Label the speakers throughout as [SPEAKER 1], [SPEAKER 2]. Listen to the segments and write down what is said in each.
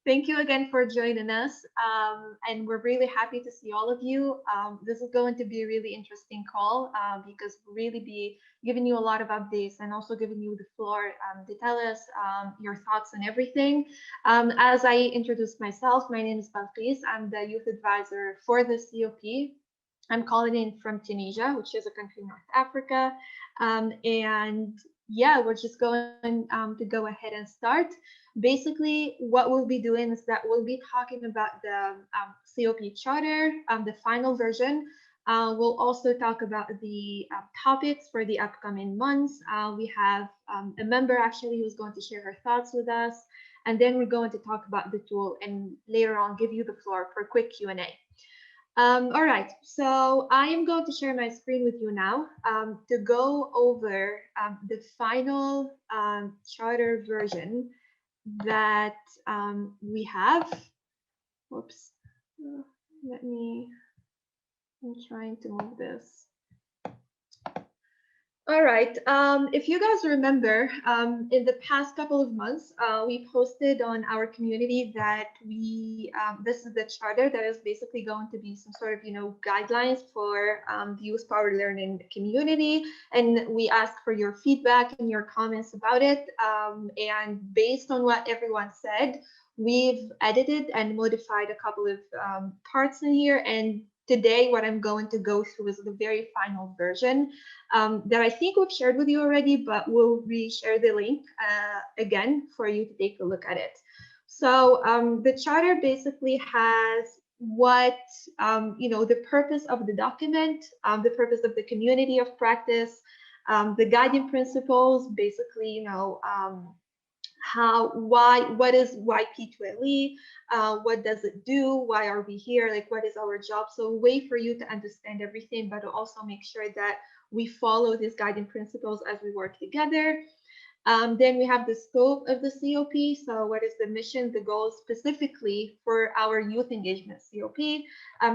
[SPEAKER 1] Thank you again for joining us. And we're really happy to see all of you. This is going to be a really interesting call because we'll really be giving you a lot of updates and also giving you the floor to tell us your thoughts on everything. As I introduce myself, my name is Balqis. I'm the youth advisor for the COP. I'm calling in from Tunisia, which is a country in North Africa. And yeah, we're just going to go ahead and start. Basically, what we'll be doing is that we'll be talking about the COP charter, the final version. We'll also talk about the topics for the upcoming months. We have a member actually who's going to share her thoughts with us. And then we're going to talk about the tool and later on give you the floor for a quick Q&A. All right, so I am going to share my screen with you now to go over the final charter version that we have. Whoops, I'm trying to move this. All right. If you guys remember, in the past couple of months, we posted on our community that this is the charter that is basically going to be some sort of, guidelines for the youth power learning community. And we asked for your feedback and your comments about it. And based on what everyone said, we've edited and modified a couple of parts in here. And today, what I'm going to go through is the very final version that I think we've shared with you already, but we'll re-share the link again for you to take a look at it. So the charter basically has what, the purpose of the document, the purpose of the community of practice, the guiding principles, basically, what is YP2LE, what does it do, why are we here, like what is our job. So a way for you to understand everything, but to also make sure that we follow these guiding principles as we work together. Then we have the scope of the COP. So what is the mission, the goals specifically for our youth engagement COP,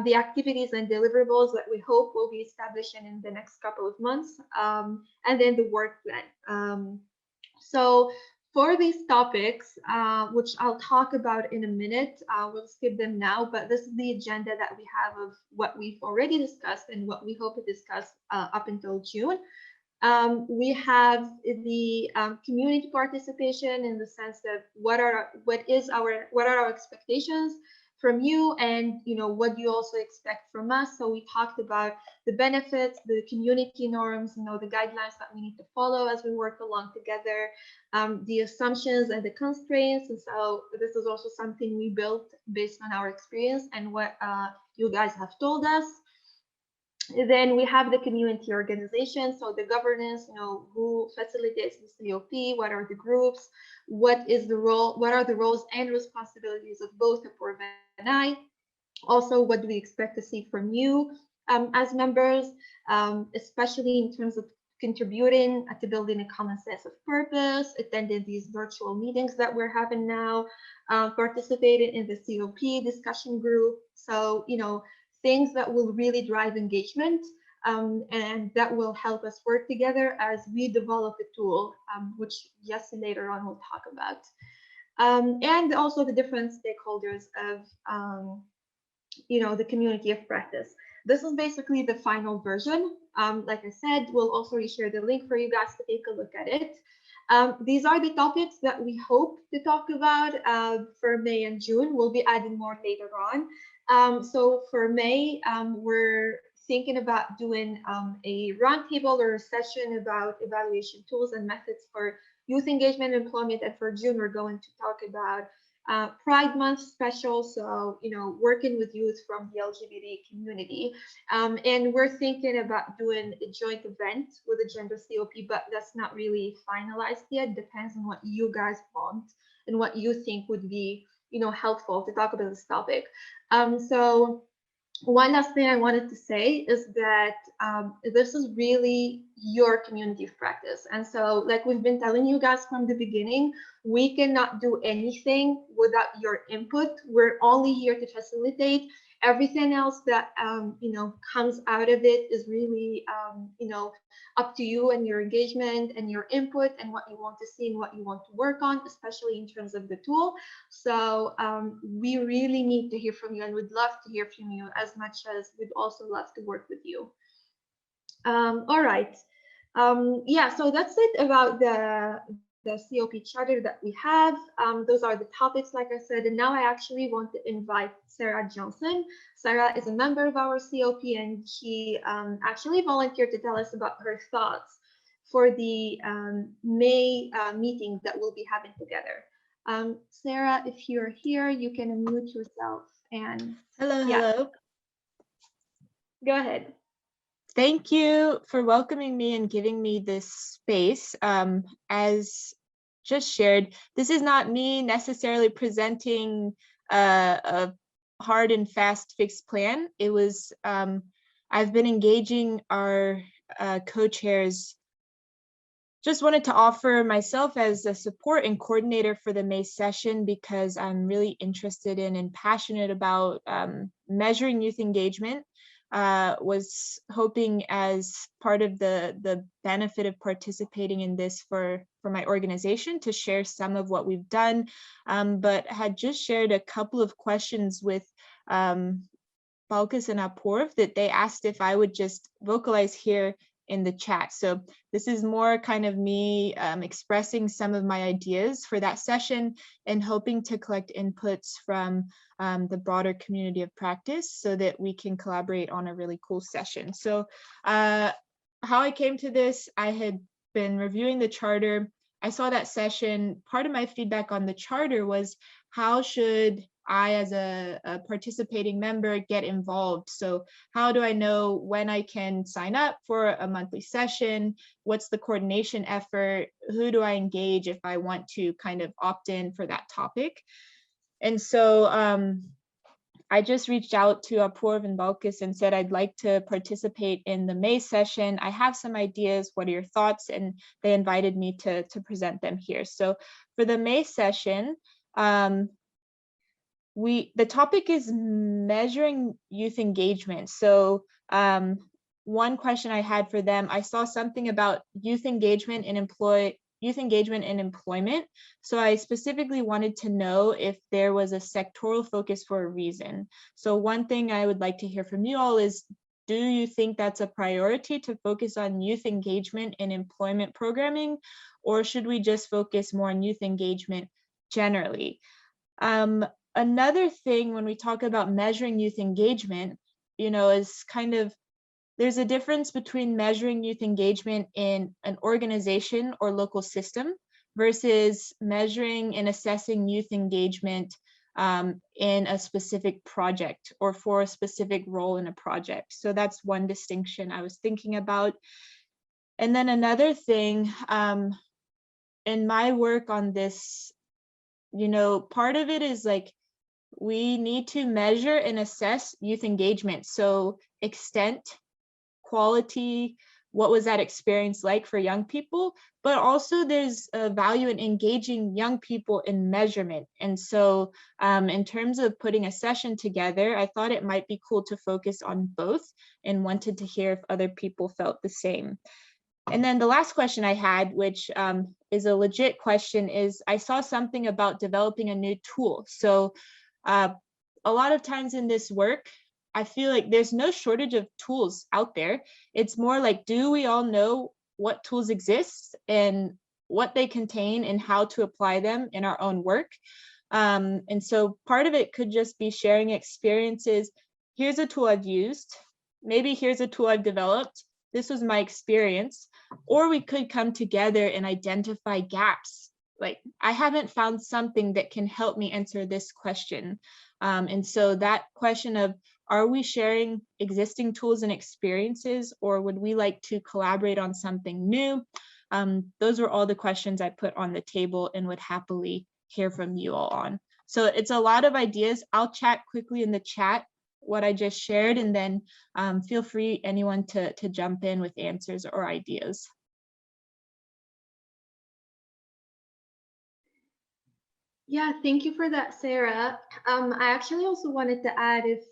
[SPEAKER 1] the activities and deliverables that we hope will be establishing in the next couple of months, and then the work plan. So for these topics, which I'll talk about in a minute, we'll skip them now, but this is the agenda that we have of what we've already discussed and what we hope to discuss up until June. We have the community participation in the sense of what are our expectations from you, and what you also expect from us. So we talked about the benefits, the community norms, the guidelines that we need to follow as we work along together, the assumptions and the constraints. And so this is also something we built based on our experience and what you guys have told us. Then we have the community organization, so the governance, who facilitates the COP, what are the groups, what are the roles and responsibilities of both Apoorv and I. Also, what do we expect to see from you as members, especially in terms of contributing to building a common sense of purpose, attending these virtual meetings that we're having now, participating in the COP discussion group. So, things that will really drive engagement and that will help us work together as we develop a tool, which later on we'll talk about. And also the different stakeholders of, the community of practice. This is basically the final version. Like I said, we'll also reshare the link for you guys to take a look at it. These are the topics that we hope to talk about for May and June. We'll be adding more later on. So for May, we're thinking about doing a roundtable or a session about evaluation tools and methods for youth engagement and employment. And for June, we're going to talk about Pride Month special, so working with youth from the LGBT community, and we're thinking about doing a joint event with the Gender COP, but that's not really finalized yet. Depends on what you guys want and what you think would be helpful to talk about this topic. So one last thing I wanted to say is that this is really your community of practice. And so, like we've been telling you guys from the beginning, we cannot do anything without your input. We're only here to facilitate, Everything else that comes out of it is really up to you and your engagement and your input and what you want to see and what you want to work on, especially in terms of the tool. So we really need to hear from you, and would love to hear from you as much as we'd also love to work with you. All right. Yeah, so that's it about the COP charter that we have. Those are the topics, like I said, and now I actually want to invite Sarah Johnson. Sarah is a member of our COP, and she actually volunteered to tell us about her thoughts for the May meeting that we'll be having together. Sarah, if you're here, you can unmute yourself and
[SPEAKER 2] hello.
[SPEAKER 1] Go ahead.
[SPEAKER 2] Thank you for welcoming me and giving me this space. As just shared, this is not me necessarily presenting a hard and fast fixed plan. It was, I've been engaging our co-chairs. Just wanted to offer myself as a support and coordinator for the May session because I'm really interested in and passionate about measuring youth engagement. Was hoping as part of the benefit of participating in this for my organization to share some of what we've done, but had just shared a couple of questions with Balkis and Apoorv that they asked if I would just vocalize here in the chat. So this is more kind of me expressing some of my ideas for that session and hoping to collect inputs from the broader community of practice so that we can collaborate on a really cool session. So how I came to this, I had been reviewing the charter. I saw that session. Part of my feedback on the charter was how should I, as a participating member, get involved? So how do I know when I can sign up for a monthly session? What's the coordination effort? Who do I engage if I want to kind of opt in for that topic? And so I just reached out to Apoorv and Balkis and said, I'd like to participate in the May session. I have some ideas. What are your thoughts? And they invited me to present them here. So for the May session, the topic is measuring youth engagement. So one question I had for them, I saw something about youth engagement in employment. So I specifically wanted to know if there was a sectoral focus for a reason. So one thing I would like to hear from you all is, do you think that's a priority to focus on youth engagement in employment programming, or should we just focus more on youth engagement generally? Another thing when we talk about measuring youth engagement, is kind of, there's a difference between measuring youth engagement in an organization or local system versus measuring and assessing youth engagement in a specific project or for a specific role in a project. So that's one distinction I was thinking about. And then another thing, in my work on this, part of it is like, we need to measure and assess youth engagement. So extent, quality, what was that experience like for young people, but also there's a value in engaging young people in measurement. And so in terms of putting a session together, I thought it might be cool to focus on both and wanted to hear if other people felt the same. And then the last question I had, which is a legit question, is I saw something about developing a new tool. So a lot of times in this work, I feel like there's no shortage of tools out there. It's more like, do we all know what tools exist and what they contain and how to apply them in our own work? And so part of it could just be sharing experiences. Here's a tool I've used. Maybe here's a tool I've developed. This was my experience. Or we could come together and identify gaps. Like, I haven't found something that can help me answer this question. And so that question of, are we sharing existing tools and experiences, or would we like to collaborate on something new? Those were all the questions I put on the table and would happily hear from you all on. So it's a lot of ideas. I'll chat quickly in the chat what I just shared, and then feel free, anyone, to jump in with answers or ideas.
[SPEAKER 1] Yeah, thank you for that, Sarah. I actually also wanted to add if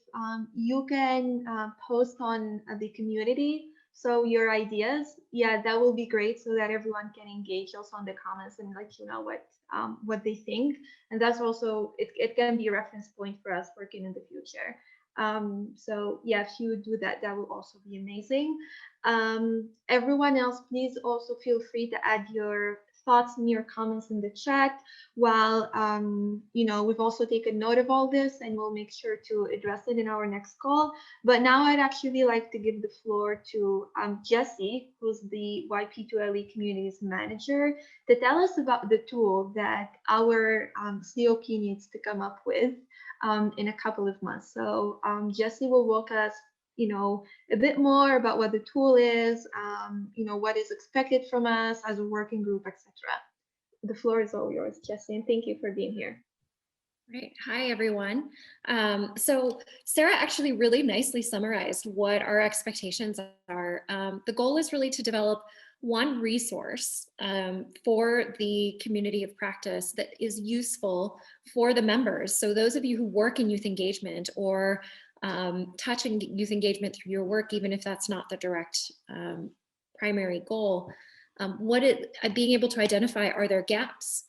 [SPEAKER 1] you can post on the community, so your ideas, yeah, that will be great so that everyone can engage also on the comments and let you know what they think. And that's also, it can be a reference point for us working in the future. So yeah, if you do that, that will also be amazing. Everyone else, please also feel free to add your thoughts and your comments in the chat while we've also taken note of all this and we'll make sure to address it in our next call. But now I'd actually like to give the floor to Jessie, who's the YP2LE Communities Manager, to tell us about the tool that our COP needs to come up with in a couple of months. So Jessie will walk us a bit more about what the tool is, what is expected from us as a working group, etc. The floor is all yours, Jessie, and thank you for being here.
[SPEAKER 3] Right. Hi, everyone. So Sarah actually really nicely summarized what our expectations are. The goal is really to develop one resource for the community of practice that is useful for the members. So those of you who work in youth engagement or touch youth engagement through your work, even if that's not the direct primary goal, being able to identify, are there gaps?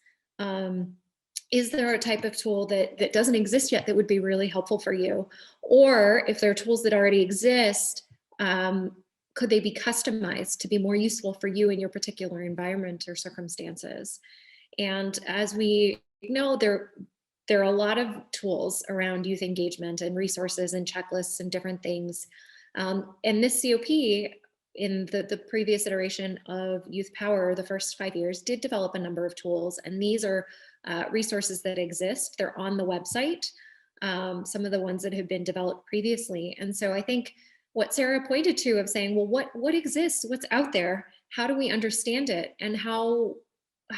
[SPEAKER 3] Is there a type of tool that doesn't exist yet that would be really helpful for you? Or if there are tools that already exist, could they be customized to be more useful for you in your particular environment or circumstances? And as we know, there are a lot of tools around youth engagement and resources and checklists and different things. And this COP, in the previous iteration of Youth Power, the first 5 years, did develop a number of tools. And these are resources that exist. They're on the website, some of the ones that have been developed previously. And so I think what Sarah pointed to of saying, well, what exists, what's out there, how do we understand it, and how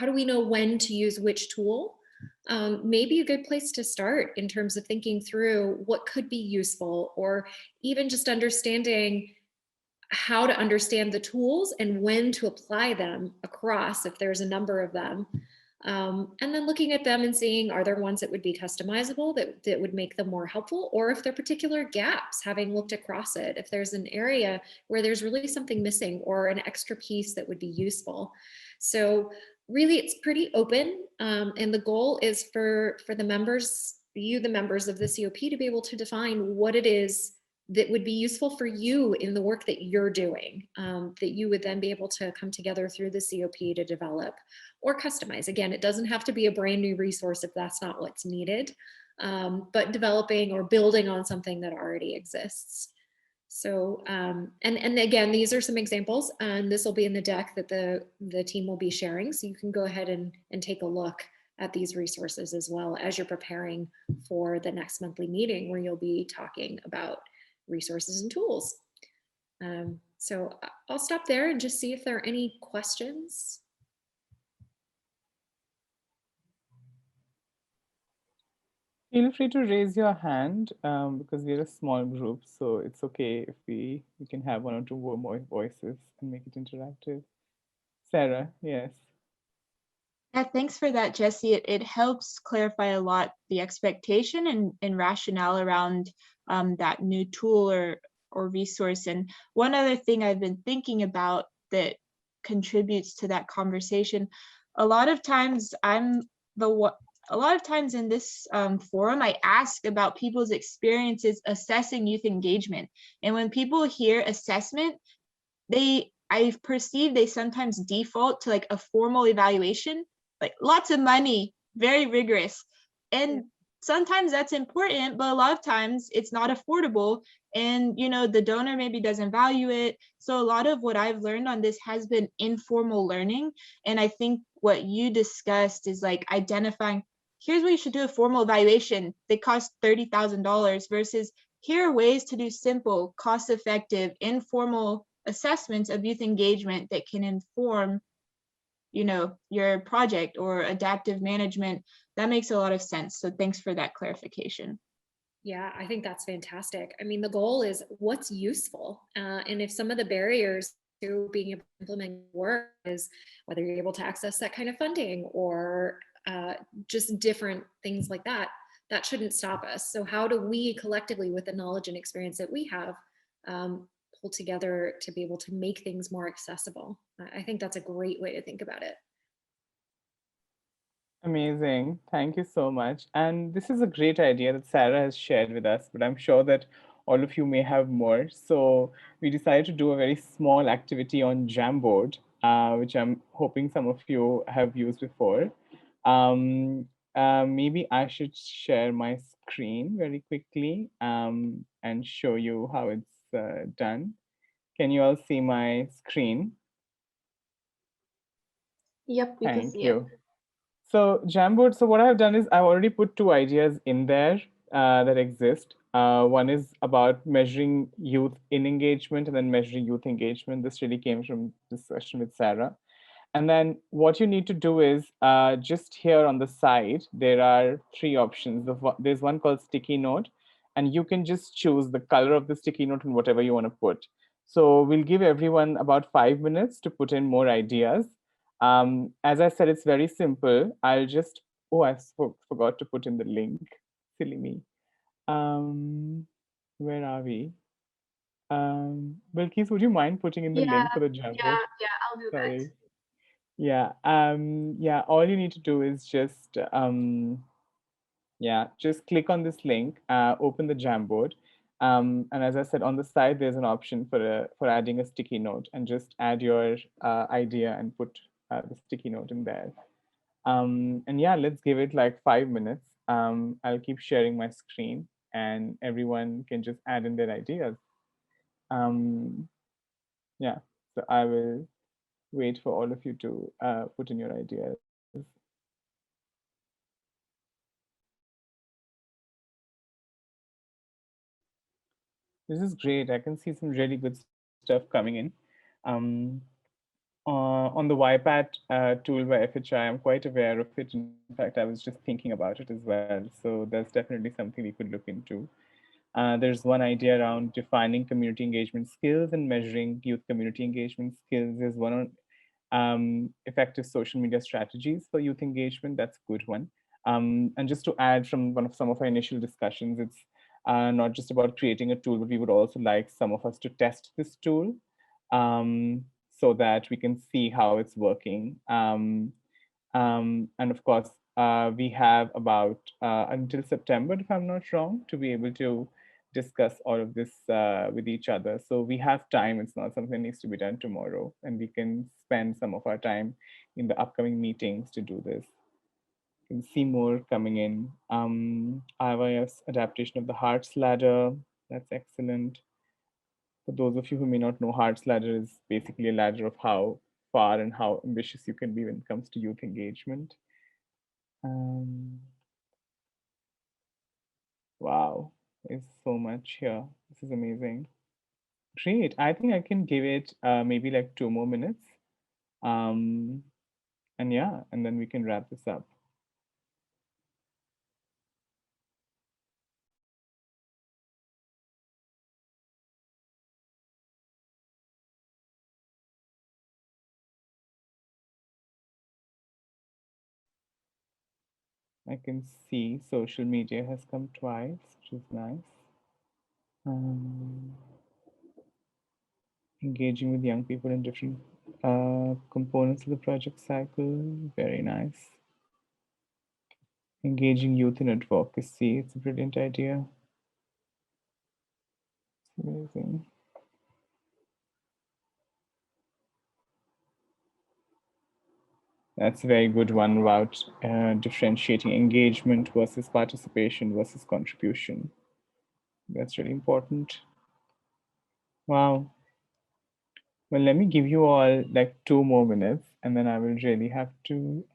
[SPEAKER 3] do we know when to use which tool, may be a good place to start in terms of thinking through what could be useful, or even just understanding how to understand the tools and when to apply them across if there's a number of them. And then looking at them and seeing, are there ones that would be customizable that would make them more helpful, or if there are particular gaps, having looked across it, if there's an area where there's really something missing or an extra piece that would be useful. So really it's pretty open, and the goal is for the members, the members of the COP, to be able to define what it is that would be useful for you in the work that you're doing, that you would then be able to come together through the COP to develop or customize. Again, it doesn't have to be a brand new resource if that's not what's needed, but developing or building on something that already exists. So, and again, these are some examples, and this will be in the deck that the team will be sharing. So you can go ahead and take a look at these resources as well as you're preparing for the next monthly meeting, where you'll be talking about resources and tools. So I'll stop there and just see if there are any questions.
[SPEAKER 4] Feel free to raise your hand because we're a small group, so it's okay if we can have one or two more voices and make it interactive. Sarah, yes.
[SPEAKER 2] Yeah, thanks for that, Jessie. It helps clarify a lot the expectation and rationale around that new tool or resource. And one other thing I've been thinking about that contributes to that conversation, a lot of times in this forum, I ask about people's experiences assessing youth engagement. And when people hear assessment, I perceive they sometimes default to like a formal evaluation, like lots of money, very rigorous. And sometimes that's important, but a lot of times it's not affordable. And, the donor maybe doesn't value it. So a lot of what I've learned on this has been informal learning. And I think what you discussed is like identifying, here's what you should do a formal evaluation. They cost $30,000 versus here are ways to do simple, cost-effective, informal assessments of youth engagement that can inform your project or adaptive management. That makes a lot of sense. So thanks for that clarification.
[SPEAKER 3] Yeah, I think that's fantastic. I mean, the goal is what's useful. And if some of the barriers to being able to implement work is whether you're able to access that kind of funding, or just different things like that, that shouldn't stop us. So how do we collectively, with the knowledge and experience that we have, pull together to be able to make things more accessible? I think that's a great way to think about it.
[SPEAKER 4] Amazing. Thank you so much. And this is a great idea that Sarah has shared with us, but I'm sure that all of you may have more. So we decided to do a very small activity on Jamboard, which I'm hoping some of you have used before. Maybe I should share my screen very quickly and show you how it's done. Can you all see my screen?
[SPEAKER 1] Yep, we can
[SPEAKER 4] Thank
[SPEAKER 1] see
[SPEAKER 4] you. So Jamboard, so what I've done is I've already put two ideas in there that exist. One is about measuring youth in engagement and then measuring youth engagement. This really came from discussion with Sarah. And then what you need to do is just here on the side, there are three options. There's one called sticky note, and you can just choose the color of the sticky note and whatever you want to put. So we'll give everyone about 5 minutes to put in more ideas. As I said, it's very simple. I'll just, oh, I forgot to put in the link. Silly me. Where are we? Bilkis, would you mind putting in the link for the Jamboard?
[SPEAKER 1] yeah, I'll do that.
[SPEAKER 4] Sorry. Yeah, yeah, all you need to do is just, yeah, just click on this link, open the Jamboard. And as I said, on the side, there's an option for adding a sticky note, and just add your idea and put the sticky note in there. And yeah, let's give it like 5 minutes. I'll keep sharing my screen and everyone can just add in their ideas. Yeah, so I will wait for all of you to put in your ideas. This is great. I can see some really good stuff coming in. On the YP2LE tool by FHI, I'm quite aware of it. In fact, I was just thinking about it as well. So that's definitely something we could look into. There's one idea around defining community engagement skills and measuring youth community engagement skills. There's one on effective social media strategies for youth engagement. That's a good one. And just to add from some of our initial discussions, it's not just about creating a tool, but we would also like some of us to test this tool so that we can see how it's working. And of course, we have about until September, if I'm not wrong, to be able to discuss all of this with each other. So we have time. It's not something that needs to be done tomorrow. And we can spend some of our time in the upcoming meetings to do this. You can see more coming in. IYS adaptation of the Hearts ladder. That's excellent. For those of you who may not know, Hearts ladder is basically a ladder of how far and how ambitious you can be when it comes to youth engagement. Wow, there's so much here. This is amazing. Great. I think I can give it maybe like 2 more minutes. And yeah, and then we can wrap this up. I can see social media has come twice, which is nice. Engaging with young people in different components of the project cycle, very nice. Engaging youth in advocacy, it's a brilliant idea. It's amazing. That's a very good one about differentiating engagement versus participation versus contribution. That's really important. Wow. Well, let me give you all like 2 more minutes and then I will really have to,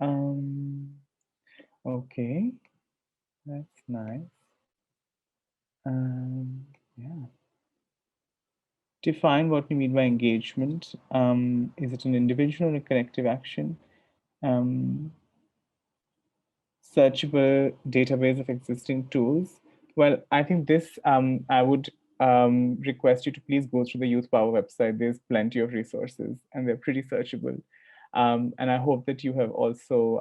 [SPEAKER 4] okay, that's nice. Yeah. Define what we mean by engagement. Is it an individual or a collective action? Searchable database of existing tools. Well, I think this, I would request you to please go through the Youth Power website. There's plenty of resources and they're pretty searchable. And I hope that you have also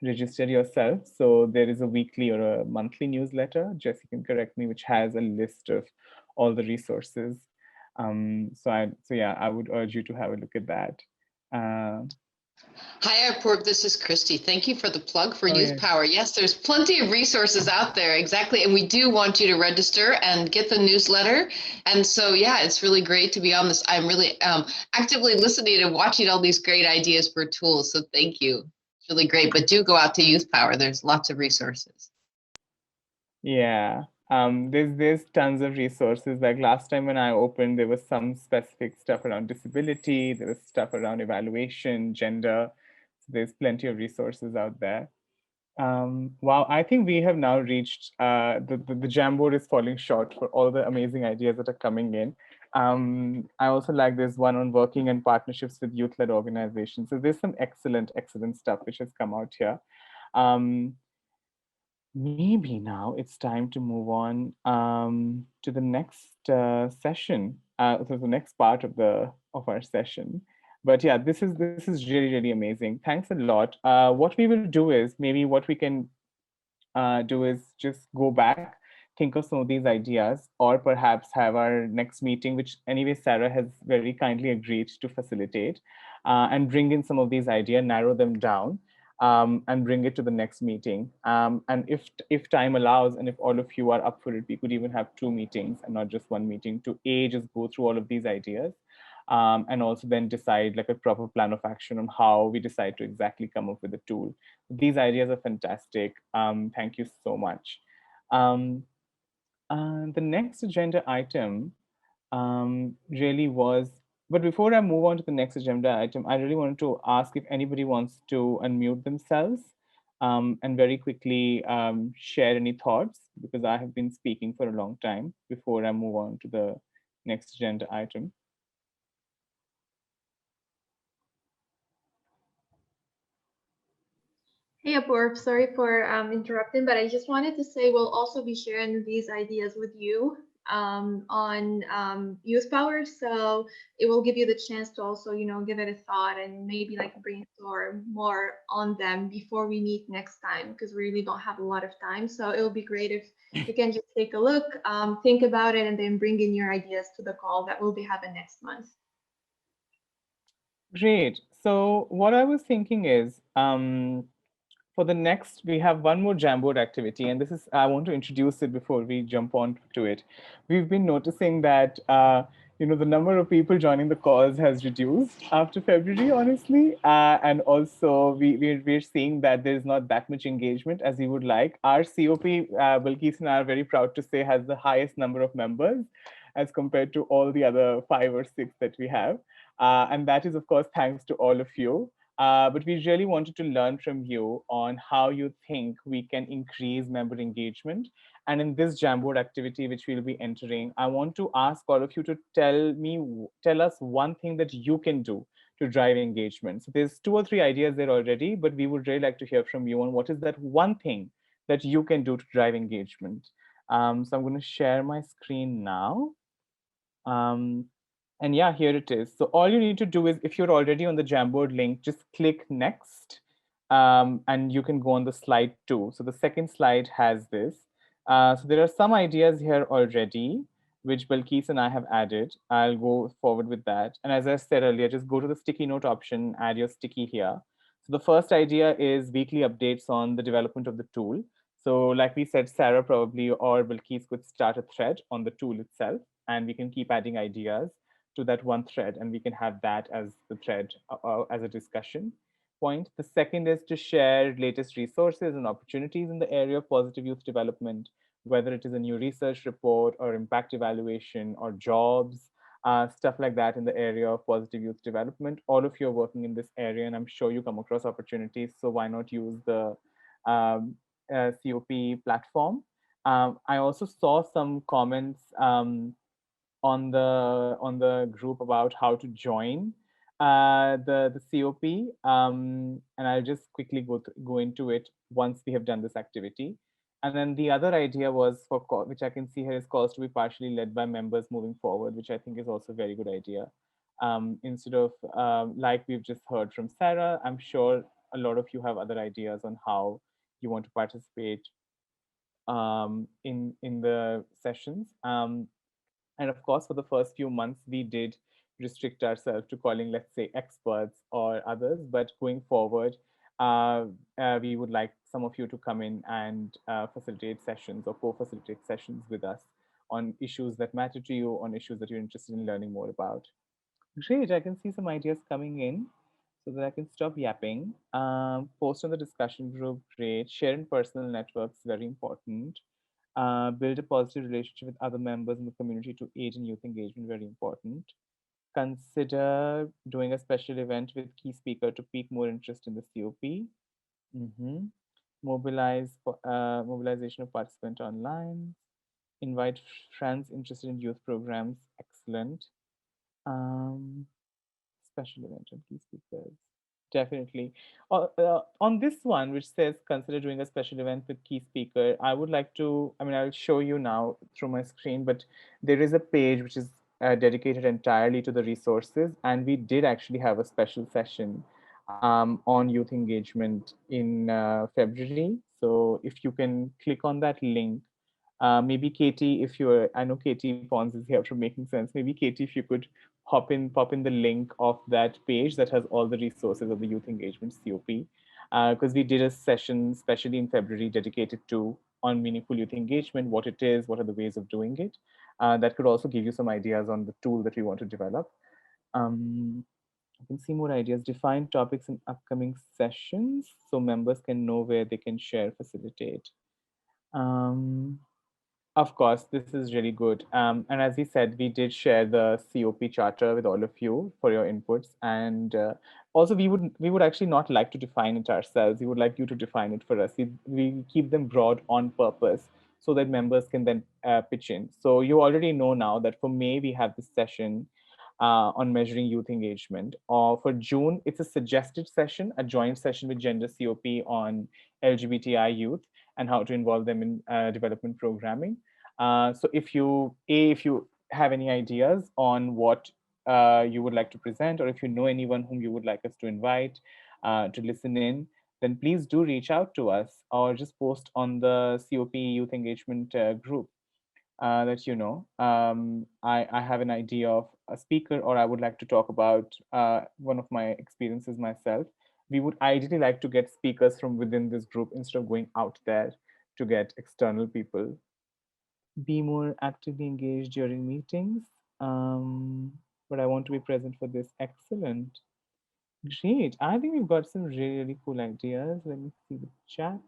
[SPEAKER 4] register yourself. So there is a weekly or a monthly newsletter, Jesse can correct me, which has a list of all the resources. So yeah, I would urge you to have a look at that.
[SPEAKER 5] Hi, Airport. This is Christy. Thank you for the plug for
[SPEAKER 4] Oh,
[SPEAKER 5] Youth
[SPEAKER 4] yes.
[SPEAKER 5] Power. Yes, there's plenty of resources out there. Exactly. And we do want you to register and get the newsletter. And so, yeah, it's really great to be on this. I'm really actively listening and watching all these great ideas for tools. So thank you. It's really great. But do go out to Youth Power. There's lots of resources.
[SPEAKER 4] Yeah. There's tons of resources. Like last time when I opened, there was some specific stuff around disability, there was stuff around evaluation, gender. So there's plenty of resources out there. Wow, I think we have now reached, the Jamboard is falling short for all the amazing ideas that are coming in. I also like this one on working and partnerships with youth-led organizations. So there's some excellent stuff which has come out here. Maybe now it's time to move on to the next session, so the next part of our session. But yeah, this is really amazing. Thanks a lot. What we will do is maybe what we can do is just go back, think of some of these ideas, or perhaps have our next meeting, which anyway Sarah has very kindly agreed to facilitate, and bring in some of these ideas, narrow them down, and bring it to the next meeting. And if time allows, and if all of you are up for it, we could even have 2 meetings and not just 1 meeting to just go through all of these ideas. And also then decide like a proper plan of action on how we decide to exactly come up with a tool. These ideas are fantastic. Thank you so much. The next agenda item really was, but before I move on to the next agenda item, I really wanted to ask if anybody wants to unmute themselves and very quickly share any thoughts, because I have been speaking for a long time before I move on to the next agenda item.
[SPEAKER 1] Hey, Apoorv, sorry for interrupting, but I just wanted to say we'll also be sharing these ideas with you on Youth Power. So it will give you the chance to also, give it a thought and maybe like brainstorm more on them before we meet next time, because we really don't have a lot of time. So it will be great if you can just take a look, think about it, and then bring in your ideas to the call that we'll be having next month.
[SPEAKER 4] Great. So what I was thinking is, for the next, we have one more Jamboard activity, and this is, I want to introduce it before we jump on to it. We've been noticing that, the number of people joining the calls has reduced after February, honestly. And also we're seeing that there's not that much engagement as we would like. Our COP, Bilkis and I are very proud to say, has the highest number of members as compared to all the other 5 or 6 that we have. And that is, of course, thanks to all of you. But we really wanted to learn from you on how you think we can increase member engagement. And in this Jamboard activity, which we'll be entering, I want to ask all of you to tell us one thing that you can do to drive engagement. So there's 2 or 3 ideas there already, but we would really like to hear from you on what is that one thing that you can do to drive engagement. So I'm going to share my screen now. And yeah, here it is. So all you need to do is, if you're already on the Jamboard link, just click next, and you can go on the slide 2. So the second slide has this. So there are some ideas here already, which Balkis and I have added. I'll go forward with that. And as I said earlier, just go to the sticky note option, add your sticky here. So the first idea is weekly updates on the development of the tool. So like we said, Sarah probably or Balkis could start a thread on the tool itself, and we can keep adding ideas to that one thread, and we can have that as the thread as a discussion point. The second is to share latest resources and opportunities in the area of positive youth development, whether it is a new research report or impact evaluation or jobs, stuff like that in the area of positive youth development. All of you are working in this area, and I'm sure you come across opportunities. So why not use the COP platform? I also saw some comments on the group about how to join the COP, and I'll just quickly go into it once we have done this activity. And then the other idea was which I can see here is calls to be partially led by members moving forward, which I think is also a very good idea. Instead of like we've just heard from Sarah, I'm sure a lot of you have other ideas on how you want to participate in the sessions. And of course, for the first few months, we did restrict ourselves to calling, let's say, experts or others. But going forward, we would like some of you to come in and facilitate sessions or co-facilitate sessions with us on issues that matter to you, on issues that you're interested in learning more about. Great, I can see some ideas coming in so that I can stop yapping. Post on the discussion group, great. Share in personal networks, very important. Build a positive relationship with other members in the community to aid in youth engagement, very important. Consider doing a special event with key speaker to pique more interest in the COP. Mobilization of participant online. Invite friends interested in youth programs, excellent. Um, Special event and key speakers. Definitely. On this one, which says consider doing a special event with key speaker, I would like to, I mean, I'll show you now through my screen, but there is a page which is dedicated entirely to the resources. And we did actually have a special session on youth engagement in February. So if you can click on that link, maybe Katie, if you're, I know Katie Pons is here from Making Sense. Maybe Katie, if you could pop in the link of that page that has all the resources of the Youth Engagement COP, because we did a session, especially in February, dedicated to on meaningful youth engagement, what it is, what are the ways of doing it. That could also give you some ideas on the tool that we want to develop. You can see more ideas. Define topics in upcoming sessions so members can know where they can share, facilitate. Of course, this is really good. And as we said, we did share the COP charter with all of you for your inputs. And also, we would actually not like to define it ourselves. We would like you to define it for us. We keep them broad on purpose so that members can then pitch in. So you already know now that for May, we have this session on measuring youth engagement. Or for June, it's a suggested session, a joint session with Gender COP on LGBTI youth and how to involve them in development programming. So if you have any ideas on what you would like to present, or if you know anyone whom you would like us to invite to listen in, then please do reach out to us or just post on the COP Youth Engagement group that you know. I have an idea of a speaker, or I would like to talk about one of my experiences myself. We would ideally like to get speakers from within this group instead of going out there to get external people. Be more actively engaged during meetings. But I want to be present for this. Excellent. Great. I think we've got some really, really cool ideas. Let me see the chat.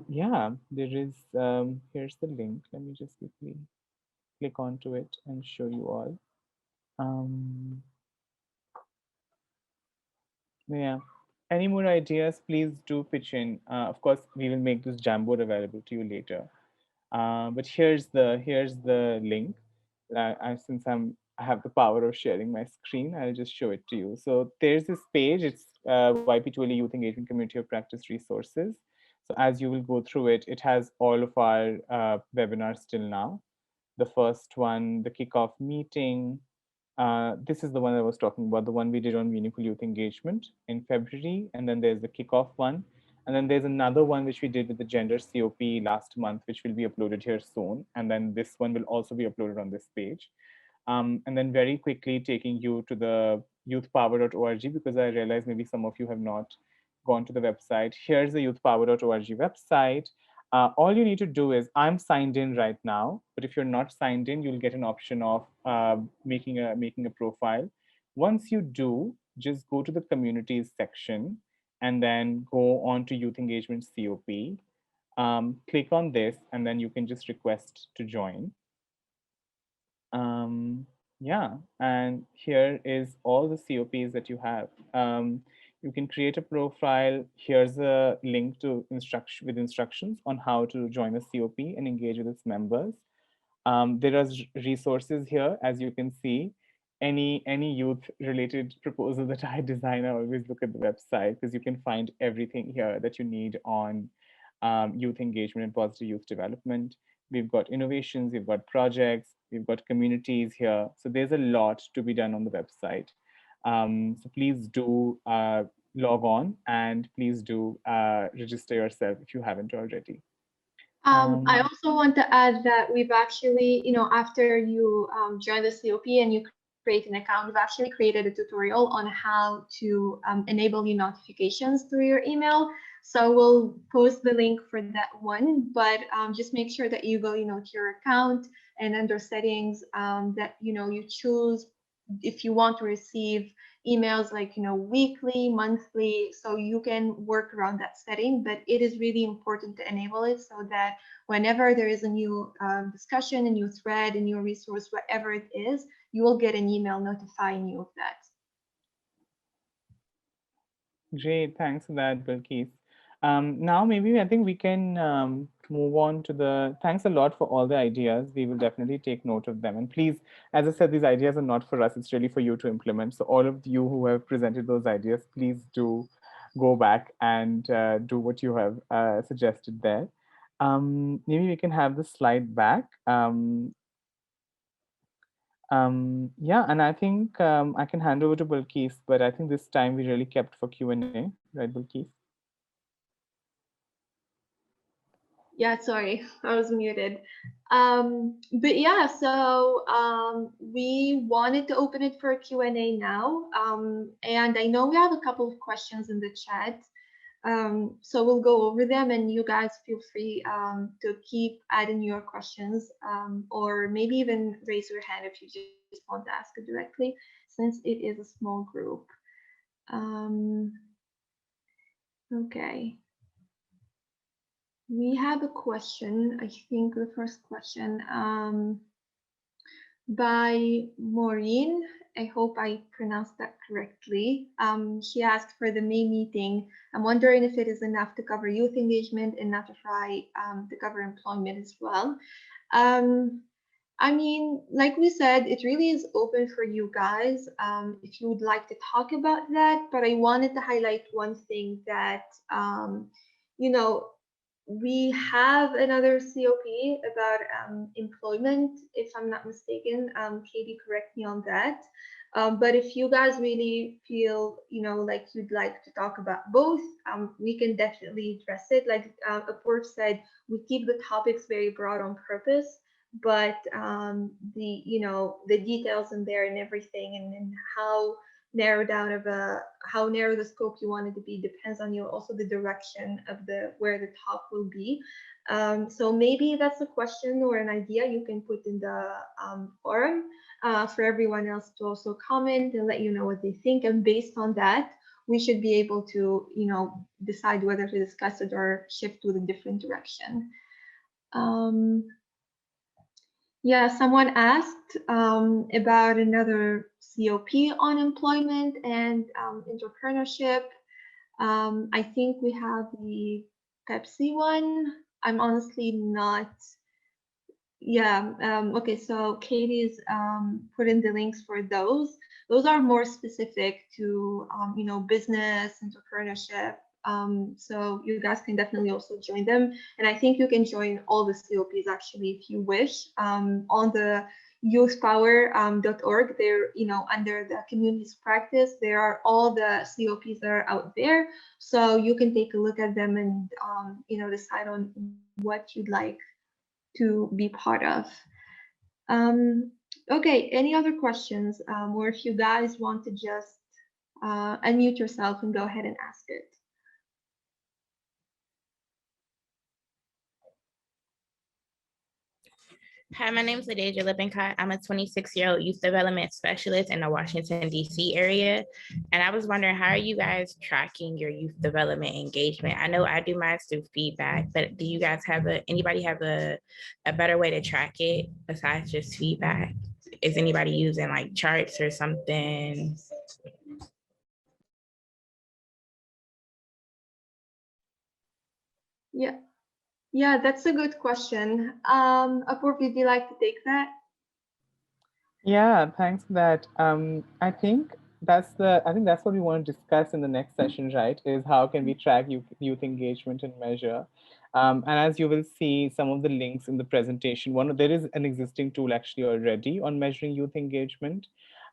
[SPEAKER 4] Yeah, there is, here's the link. Let me just quickly click onto it and show you all. Yeah. Any more ideas, please do pitch in. Of course, we will make this Jamboard available to you later. But here's the link. Since I have the power of sharing my screen, I'll just show it to you. So there's this page. It's YP2LE Youth Engagement Community of Practice Resources. So as you will go through it, it has all of our webinars till now. The first one, the kickoff meeting. This is the one I was talking about, the one we did on meaningful youth engagement in February. And then there's the kickoff one. And then there's another one which we did with the Gender COP last month, which will be uploaded here soon. And then this one will also be uploaded on this page. And then very quickly taking you to the youthpower.org, because I realize maybe some of you have not gone to the website. Here's the youthpower.org website. All you need to do is, I'm signed in right now, but if you're not signed in, you'll get an option of making a profile. Once you do, just go to the communities section and then go on to Youth Engagement COP. Click on this, and then you can just request to join. Yeah, and here is all the COPs that you have. You can create a profile. Here's a link to instructions on how to join a COP and engage with its members. There are resources here, as you can see. Any youth-related proposal that I design, I always look at the website, because you can find everything here that you need on youth engagement and positive youth development. We've got innovations, we've got projects, we've got communities here. So there's a lot to be done on the website. So please do log on, and please do register yourself if you haven't already.
[SPEAKER 1] I also want to add that we've actually, after you join the COP and you create an account, we've actually created a tutorial on how to enable your notifications through your email. So we'll post the link for that one, but just make sure that you go, to your account and under settings that, you choose if you want to receive emails like weekly, monthly, so you can work around that setting. But it is really important to enable it so that whenever there is a new discussion, a new thread, a new resource, whatever it is, you will get an email notifying you of that.
[SPEAKER 4] Great, thanks for that, Bilkis. Now maybe I think we can move on to the, thanks a lot for all the ideas. We will definitely take note of them. And please, as I said, these ideas are not for us, it's really for you to implement. So all of you who have presented those ideas, please do go back and do what you have suggested there. Maybe we can have the slide back. Yeah, and I think I can hand over to Bilkis, but I think this time we really kept for Q&A, right, Bilkis?
[SPEAKER 1] Yeah, sorry, I was muted. But yeah, so we wanted to open it for a Q&A now. And I know we have a couple of questions in the chat. So we'll go over them, and you guys feel free to keep adding your questions, or maybe even raise your hand if you just want to ask it directly, since it is a small group. Okay. We have a question, I think the first question by Maureen. I hope I pronounced that correctly. She asked for the May meeting. I'm wondering if it is enough to cover youth engagement and not to try to cover employment as well. I mean, like we said, it really is open for you guys if you would like to talk about that. But I wanted to highlight one thing that, we have another COP about employment, if I'm not mistaken. Katie, correct me on that. But if you guys really feel, like you'd like to talk about both, we can definitely address it. Like Apoorv said, we keep the topics very broad on purpose, but the details in there and everything, and how narrow the scope you want it to be depends on you, also the direction of where the talk will be. So maybe that's a question or an idea you can put in the forum for everyone else to also comment and let you know what they think, and based on that we should be able to decide whether to discuss it or shift to a different direction. Yeah, someone asked about another COP on employment and entrepreneurship. I think we have the Pepsi one. I'm honestly not. Yeah. Okay. So Katie's put in the links for those. Those are more specific to business, entrepreneurship. So you guys can definitely also join them, and I think you can join all the COPs actually if you wish. On the youthpower.org, there, under the communities practice, there are all the COPs that are out there, so you can take a look at them and decide on what you'd like to be part of. Okay, any other questions, or if you guys want to just unmute yourself and go ahead and ask it.
[SPEAKER 6] Hi, my name is Ladeja Lippincott. I'm a 26-year-old youth development specialist in the Washington, D.C. area. And I was wondering, how are you guys tracking your youth development engagement? I know I do mine through feedback, but do you guys anybody have a better way to track it besides just feedback? Is anybody using like charts or something?
[SPEAKER 1] Yeah, that's a good question. Apoorv, would you like to take that?
[SPEAKER 4] Yeah, thanks for that. I think that's what we want to discuss in the next session, right? Is how can we track youth engagement and measure? And as you will see some of the links in the presentation, there is an existing tool actually already on measuring youth engagement.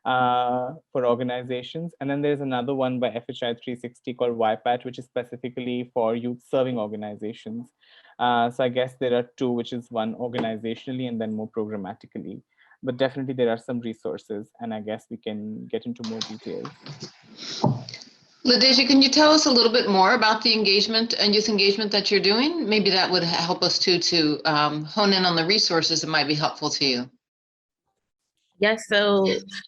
[SPEAKER 4] for organizations. And then there's another one by FHI 360 called YP2LE, which is specifically for youth serving organizations. So I guess there are two, which is one organizationally and then more programmatically. But definitely there are some resources, and I guess we can get into more details.
[SPEAKER 5] LaDeja, can you tell us a little bit more about the engagement and youth engagement that you're doing? Maybe that would help us too to hone in on the resources that might be helpful to you.
[SPEAKER 6] Yes, so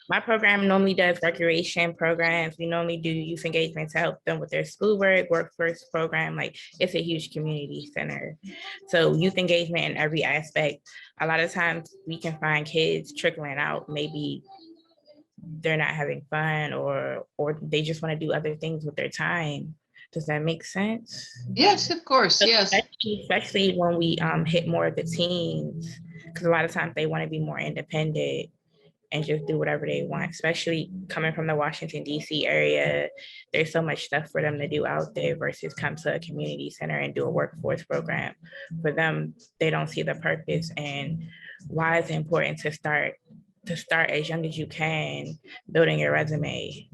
[SPEAKER 6] my program normally does recreation programs. We normally do youth engagement to help them with their schoolwork, workforce program. Like, it's a huge community center. So youth engagement in every aspect. A lot of times we can find kids trickling out. Maybe they're not having fun or they just want to do other things with their time. Does that make sense?
[SPEAKER 5] Yes, of course,
[SPEAKER 6] So
[SPEAKER 5] yes.
[SPEAKER 6] especially when we hit more of the teens, because a lot of times they want to be more independent and just do whatever they want, especially coming from the Washington, D.C. area. There's so much stuff for them to do out there versus come to a community center and do a workforce program. For them, they don't see the purpose and why it's important to start as young as you can, building your resume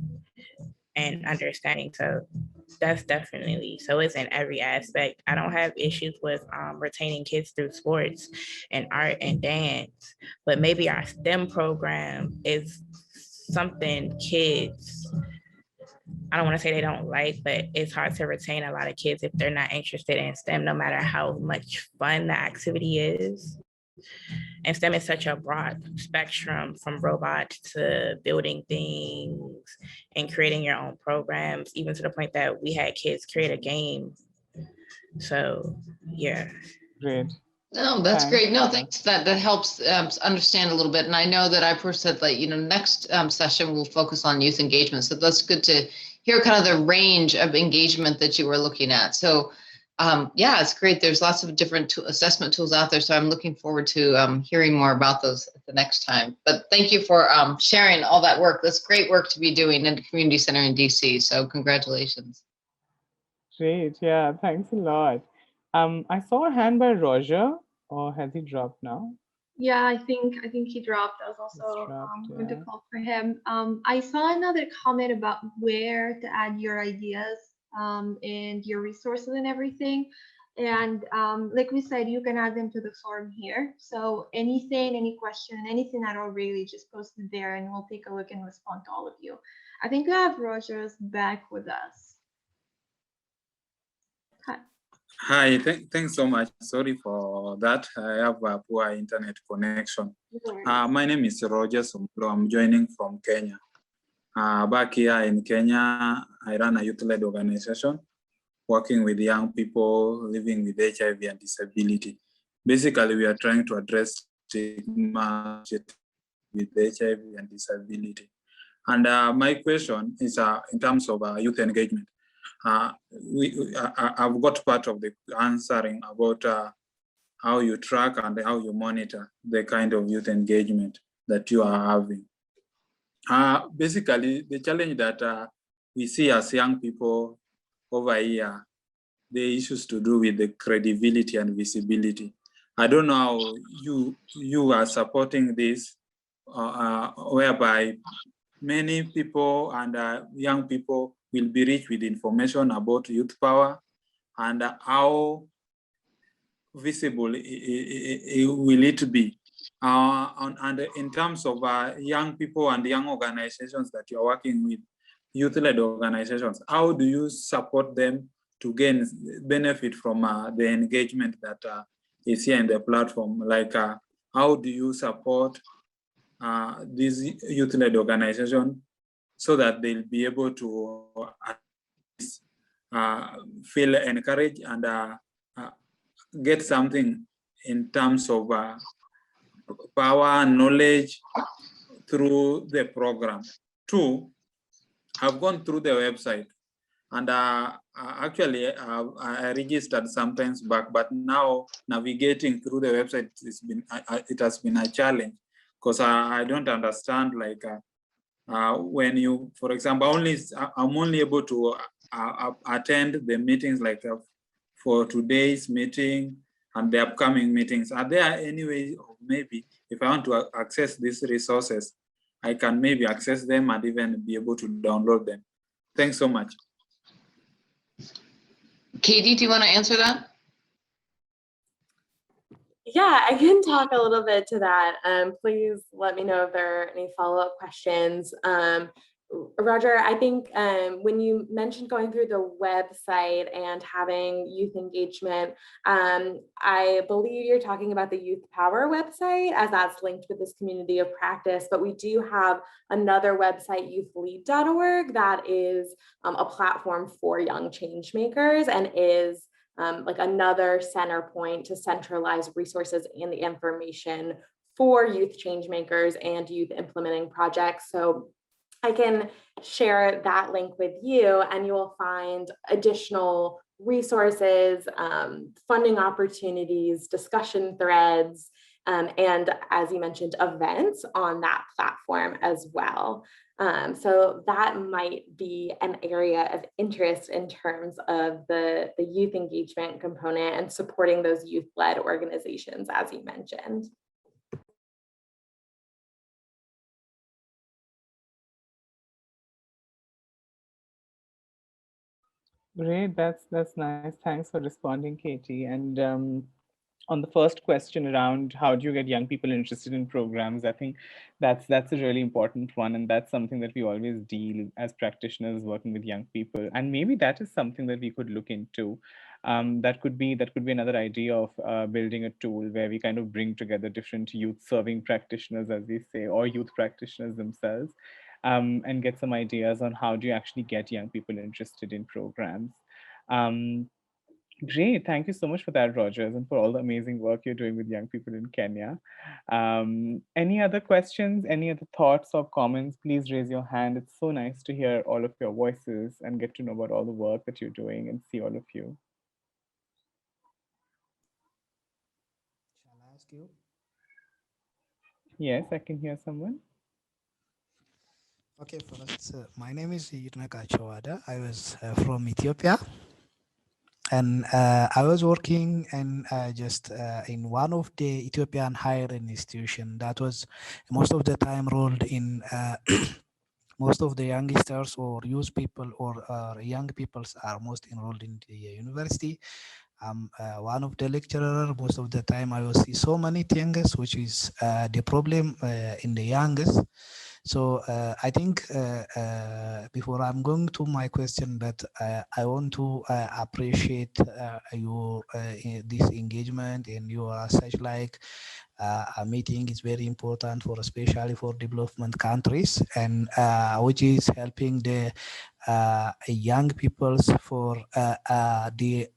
[SPEAKER 6] and understanding. So that's definitely, so it's in every aspect. I don't have issues with retaining kids through sports and art and dance, but maybe our STEM program is something kids, I don't want to say they don't like, but it's hard to retain a lot of kids if they're not interested in STEM, no matter how much fun the activity is. And STEM is such a broad spectrum, from robots to building things and creating your own programs, even to the point that we had kids create a game. So, yeah.
[SPEAKER 4] Great.
[SPEAKER 5] No, that's great. No, thanks. That helps understand a little bit. And I know that I first said, like, next session we'll focus on youth engagement. So that's good to hear kind of the range of engagement that you were looking at. So yeah, it's great. There's lots of different assessment tools out there. So I'm looking forward to hearing more about those at the next time. But thank you for sharing all that work. That's great work to be doing in the community center in DC. So congratulations.
[SPEAKER 4] Great. Yeah, thanks a lot. I saw a hand by Roger, or has he dropped now?
[SPEAKER 1] Yeah, I think he dropped. I was also going to call for him. I saw another comment about where to add your ideas and your resources and everything. And like we said, you can add them to the form here. So anything, any question, anything at all, really just post it there and we'll take a look and respond to all of you. I think we have Rogers back with us.
[SPEAKER 7] Hi, thanks so much. Sorry for that. I have a poor internet connection. My name is Roger Sumlo. I'm joining from Kenya. Back here in Kenya, I run a youth-led organization working with young people living with HIV and disability. Basically, we are trying to address stigma with HIV and disability. And my question is in terms of youth engagement. I've got part of the answering about how you track and how you monitor the kind of youth engagement that you are having. Basically, the challenge that we see as young people over here, the issues to do with the credibility and visibility. I don't know how you are supporting this, whereby many people and young people will be rich with information about youth power and how visible will it be. And in terms of young people and young organizations that you're working with, youth-led organizations, how do you support them to gain benefit from the engagement that is here in the platform? Like, how do you support these youth-led organizations so that they'll be able to feel encouraged and get something in terms of power, knowledge through the program? Two, I've gone through the website and actually I registered sometimes back, but now navigating through the website it has been a challenge because I don't understand, like, when you, for example, I'm only able to attend the meetings, like for today's meeting and the upcoming meetings. Are there any way of maybe if I want to access these resources, I can maybe access them and even be able to download them. Thanks so much.
[SPEAKER 5] Katie, do you want to answer that?
[SPEAKER 8] Yeah, I can talk a little bit to that. Please let me know if there are any follow-up questions. Roger, I think when you mentioned going through the website and having youth engagement, I believe you're talking about the Youth Power website, as that's linked with this community of practice, but we do have another website, youthlead.org, that is a platform for young change makers and is like another center point to centralize resources and the information for youth change makers and youth implementing projects. So I can share that link with you and you will find additional resources, funding opportunities, discussion threads, and as you mentioned, events on that platform as well. So that might be an area of interest in terms of the youth engagement component and supporting those youth-led organizations, as you mentioned.
[SPEAKER 4] Great, that's nice. Thanks for responding, Katie. And on the first question around how do you get young people interested in programs, I think that's a really important one, and that's something that we always deal as practitioners working with young people. And maybe that is something that we could look into. That could be another idea of building a tool where we kind of bring together different youth serving practitioners, as we say, or youth practitioners themselves. And get some ideas on how do you actually get young people interested in programs. Great, thank you so much for that, Rogers, and for all the amazing work you're doing with young people in Kenya. Any other questions, any other thoughts or comments, please raise your hand. It's so nice to hear all of your voices and get to know about all the work that you're doing and see all of you.
[SPEAKER 9] Shall I ask you?
[SPEAKER 4] Yes, I can hear someone.
[SPEAKER 9] Okay, first, my name is Yirnaka Chawada. I was from Ethiopia, and I was working and just in one of the Ethiopian higher institution that was most of the time rolled in most of the youngsters or youth people or young peoples are most enrolled in the university. I'm one of the lecturer. Most of the time I will see so many things, which is the problem in the youngest. So I think before I'm going to my question, but I want to appreciate your this engagement and your such like a meeting is very important for especially for development countries and which is helping the young peoples for the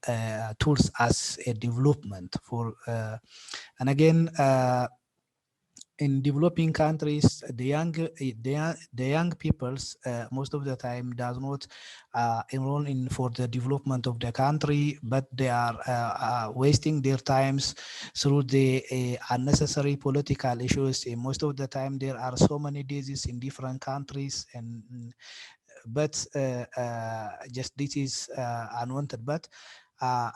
[SPEAKER 9] tools as a development for and again in developing countries, the young peoples most of the time does not enroll in for the development of the country, but they are wasting their times through the unnecessary political issues. Most of the time, there are so many diseases in different countries, and but just this is unwanted. But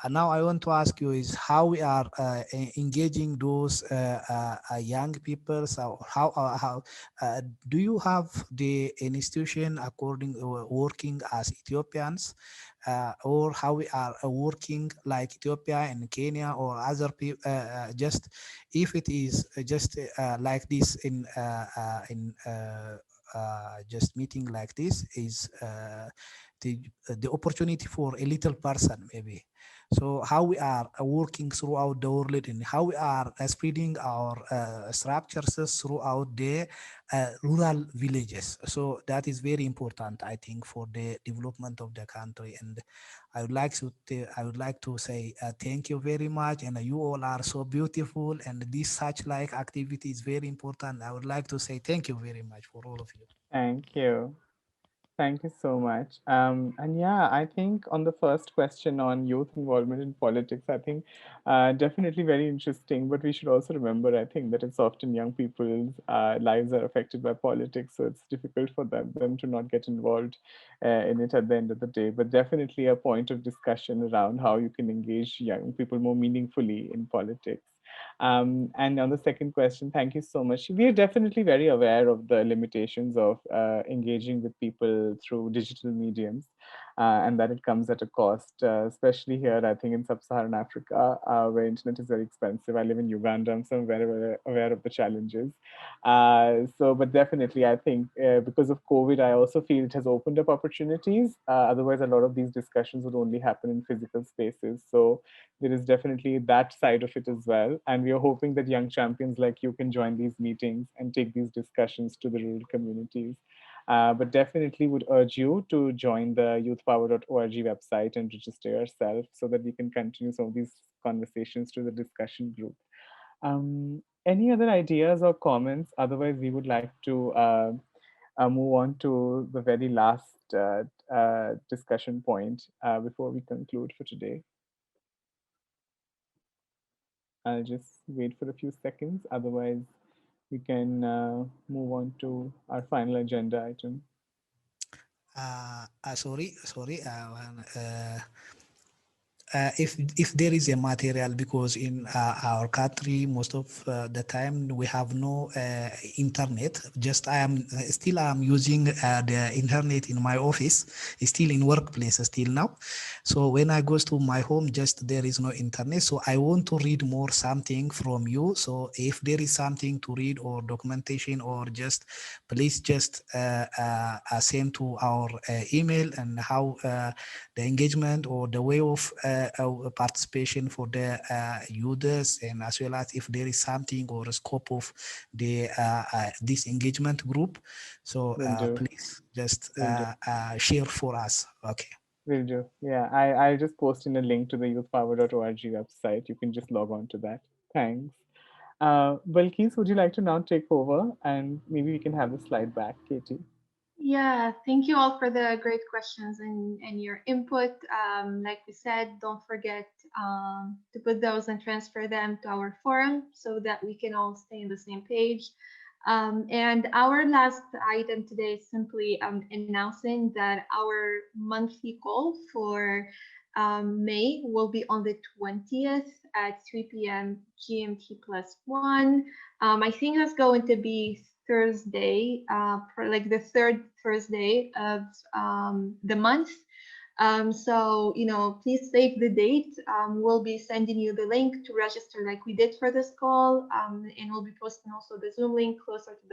[SPEAKER 9] now I want to ask you is how we are engaging those young people. So how do you have the institution according working as Ethiopians, or how we are working like Ethiopia and Kenya or other people? Just if it is just like this in just meeting like this is the opportunity for a little person maybe. So how we are working throughout the world and how we are spreading our structures throughout the rural villages. So that is very important, I think, for the development of the country. And I would like to say thank you very much. And you all are so beautiful. And this such like activity is very important. I would like to say thank you very much for all of you.
[SPEAKER 4] Thank you. Thank you so much. And yeah, I think on the first question on youth involvement in politics, I think definitely very interesting. But we should also remember, I think, that it's often young people's lives are affected by politics, so it's difficult for them to not get involved in it at the end of the day. But definitely a point of discussion around how you can engage young people more meaningfully in politics. And on the second question, thank you so much. We are definitely very aware of the limitations of engaging with people through digital mediums, and that it comes at a cost, especially here, I think in sub-Saharan Africa, where internet is very expensive. I live in Uganda, so I'm very aware of the challenges. But definitely, I think because of COVID, I also feel it has opened up opportunities. Otherwise, a lot of these discussions would only happen in physical spaces. So there is definitely that side of it as well. And we are hoping that young champions like you can join these meetings and take these discussions to the rural communities. But definitely would urge you to join the youthpower.org website and register yourself so that we can continue some of these conversations to the discussion group. Any other ideas or comments? Otherwise, we would like to move on to the very last discussion point before we conclude for today. I'll just wait for a few seconds. Otherwise, we can move on to our final agenda item.
[SPEAKER 9] Sorry. If there is a material, because in our country most of the time we have no internet. Just I am using the internet in my office, still in workplace still now. So when I go to my home, just there is no internet. So I want to read more something from you. So if there is something to read or documentation, or just please just send to our email, and how the engagement or the way of participation for the users, and as well as if there is something or a scope of the this engagement group. So please just share for us. Okay.
[SPEAKER 4] Will do. Yeah, I'll just post in a link to the youthpower.org website. You can just log on to that. Thanks. Balkis, would you like to now take over, and maybe we can have the slide back, Katie?
[SPEAKER 1] Yeah, thank you all for the great questions and your input. Like we said, don't forget to put those and transfer them to our forum so that we can all stay on the same page. And our last item today is simply announcing that our monthly call for May will be on the 20th at 3 p.m. GMT +1. I think that's going to be Thursday, for like the third Thursday of the month. So, please save the date. We'll be sending you the link to register like we did for this call. And we'll be posting also the Zoom link closer to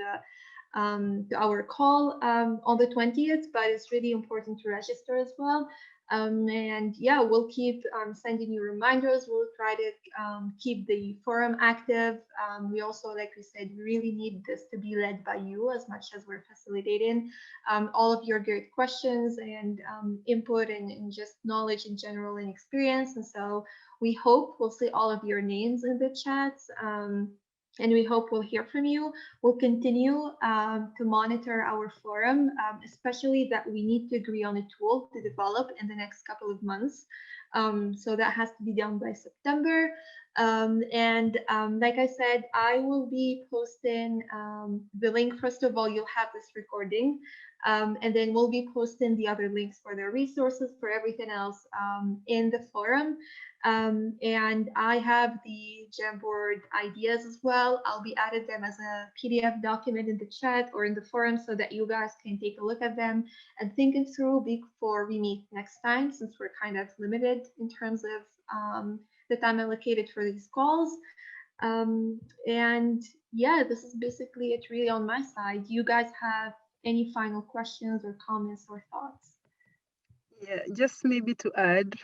[SPEAKER 1] to our call on the 20th, but it's really important to register as well. And yeah, we'll keep sending you reminders. We'll try to keep the forum active. We also, like we said, we really need this to be led by you as much as we're facilitating all of your great questions and input and just knowledge in general and experience. And so we hope we'll see all of your names in the chats. And we hope we'll hear from you. We'll continue to monitor our forum, especially that we need to agree on a tool to develop in the next couple of months. So that has to be done by September. Like I said, I will be posting the link. First of all, you'll have this recording. And then we'll be posting the other links for the resources, for everything else in the forum. And I have the Jamboard ideas as well. I'll be added them as a PDF document in the chat or in the forum so that you guys can take a look at them and think it through before we meet next time, since we're kind of limited in terms of the time allocated for these calls. And yeah, this is basically it really on my side. Do you guys have any final questions or comments or thoughts?
[SPEAKER 10] Yeah, just maybe to add,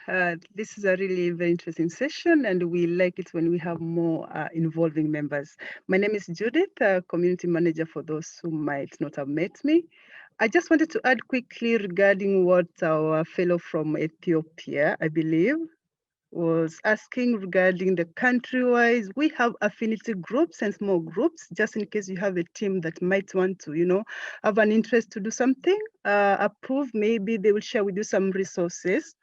[SPEAKER 10] this is a really very interesting session, and we like it when we have more involving members. My name is Judith, community manager for those who might not have met me. I just wanted to add quickly regarding what our fellow from Ethiopia, I believe, was asking regarding the country-wise. We have affinity groups and small groups, just in case you have a team that might want to, have an interest to do something, approve, maybe they will share with you some resources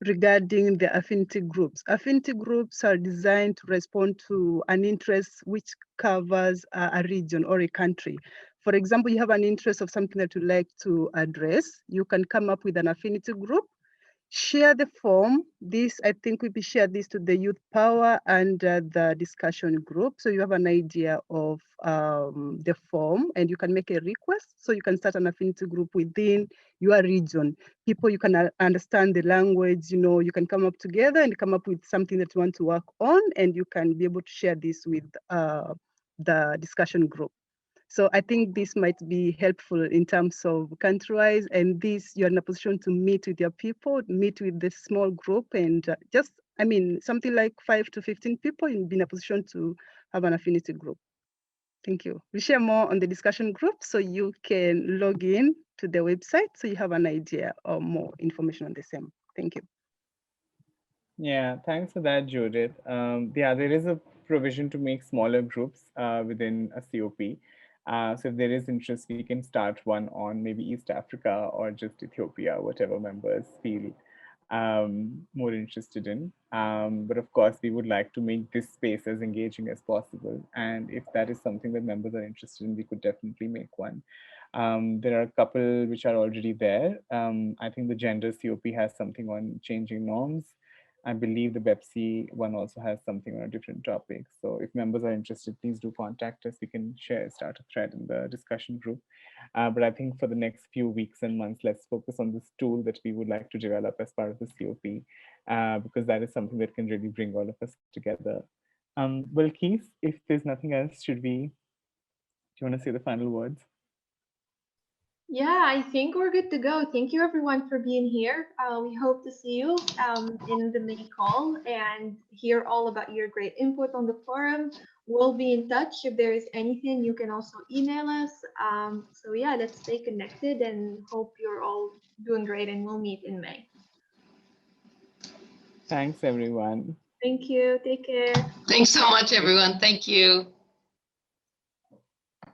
[SPEAKER 10] regarding the affinity groups. Affinity groups are designed to respond to an interest which covers a region or a country. For example, you have an interest of something that you like to address, you can come up with an affinity group. share the form. This, I think we share this to the youth power and the discussion group. So you have an idea of the form and you can make a request. So you can start an affinity group within your region. People, you can understand the language, you can come up together and come up with something that you want to work on, and you can be able to share this with the discussion group. So I think this might be helpful in terms of country-wise, and this, you're in a position to meet with your people, meet with the small group, and something like 5 to 15 people, you'll be in a position to have an affinity group. Thank you. We'll share more on the discussion group, so you can log in to the website so you have an idea or more information on the same. Thank you.
[SPEAKER 4] Yeah, thanks for that, Judith. Yeah, there is a provision to make smaller groups within a COP. So if there is interest, we can start one on maybe East Africa or just Ethiopia, whatever members feel more interested in. But of course, we would like to make this space as engaging as possible. And if that is something that members are interested in, we could definitely make one. There are a couple which are already there. I think the gender COP has something on changing norms. I believe the BEPSI one also has something on a different topic. So if members are interested, please do contact us. We can start a thread in the discussion group. But I think for the next few weeks and months, let's focus on this tool that we would like to develop as part of the COP, because that is something that can really bring all of us together. Well, Keith, if there's nothing else, do you want to say the final words?
[SPEAKER 1] Yeah, I think we're good to go. Thank you everyone for being here. We hope to see you in the mini call and hear all about your great input on the forum. We'll be in touch. If there is anything, you can also email us. So yeah, let's stay connected and hope you're all doing great, and we'll meet in May.
[SPEAKER 4] Thanks, everyone.
[SPEAKER 1] Thank you. Take care.
[SPEAKER 5] Thanks so much, everyone. Thank you.